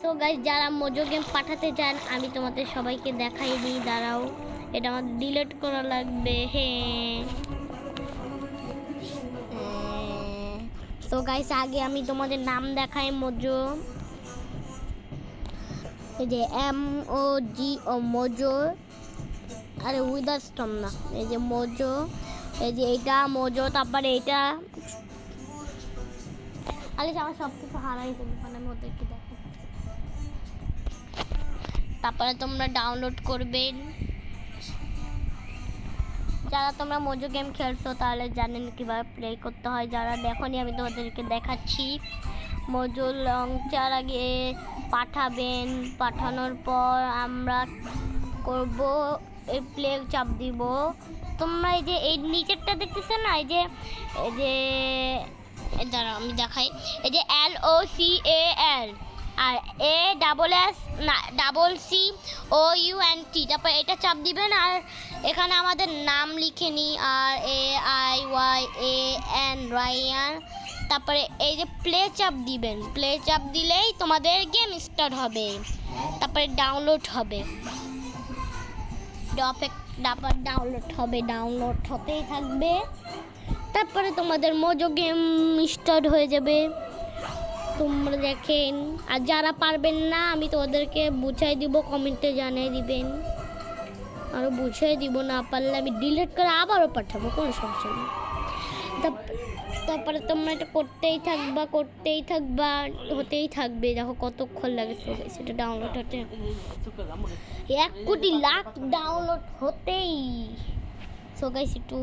তো গাইস যারা Mojo game পাঠাতে চান আমি তোমাদের সবাইকে দেখাই দিই, দাঁড়াও এটা আমার ডিলিট করা লাগবে। তো গাইস আগে আমি তোমাদের নাম দেখাই। মোজো, এই যে MOGO মোজো, আরে উইদার স্টর্ম না, এই যে মোজো, এই যে এইটা মোজো, তারপরে এইটা আরে আমার সব কিছু হারাই দেবে মানে মধ্যে কি দেখো। তারপরে তোমরা ডাউনলোড করবেন। যারা তোমরা মোজো গেম খেলছো তাহলে জানেন কিভাবে প্লে করতে হয়, যারা দেখোনি আমি তোমাদেরকে দেখাচ্ছি। মোজো লঞ্চার আগে পাঠাবেন, পাঠানোর পর আমরা করব এই প্লে চাপ দিব। তোমরা এই যে এই নিচেরটা দেখতেছো না, এই যে দাঁড়াও আমি দেখাই, এই যে LOCAL আর ASS না COUNT, তারপর এটা চাপ দিবেন আর এখানে আমাদের নাম লিখে নিই আর RAYAN রায়ান। তারপরে এই যে প্লে চাপ দিবেন, প্লে চাপ দিলেই তোমাদের গেম স্টার্ট হবে, তারপরে ডাউনলোড হবে, ডাউনলোড হতেই থাকবে। তারপরে তোমাদের মোজো গেম স্টার্ট হয়ে যাবে, তোমরা দেখেন। আর যারা পারবেন না আমি তোমাদেরকে বুঝাই দিব, কমেন্টে জানিয়ে দিবেন, আরও বুঝাই দিব, না পারলে আমি ডিলিট করে আবারও পাঠাবো, কোনো সমস্যা নেই। তারপরে তোমরা এটা করতেই থাকবা হতেই থাকবে। দেখো কতক্ষণ লাগে সেটা ডাউনলোড হতে, 1 কোটি লাখ ডাউনলোড হতেই। সো গাইস একটু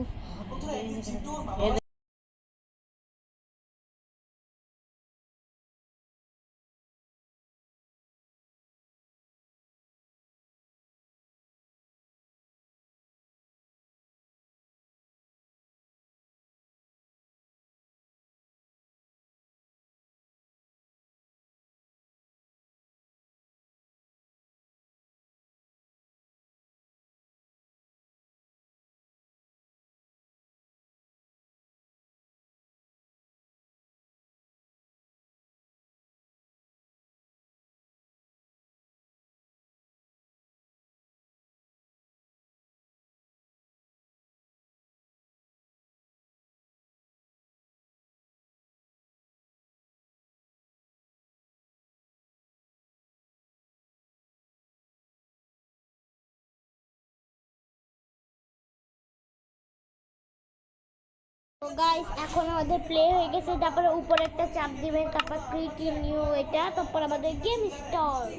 গাইস এখন আমাদের প্লে হয়ে গেছে। তারপরে উপরে একটা চাপ দিবেন, তারপর কন্টিনিউ, এটা তারপর আমাদের গেম স্টার্ট।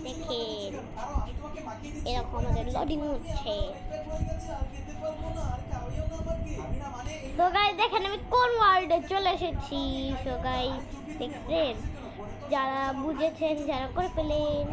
দেখেন এরকম আমাদের লোডিং হচ্ছে। তো গাইস দেখেন আমি কোন ওয়ার্ল্ডে চলে এসেছি। তো গাইস দেখছেন, যারা বুঝেছেন, যারা করে ফেলেন।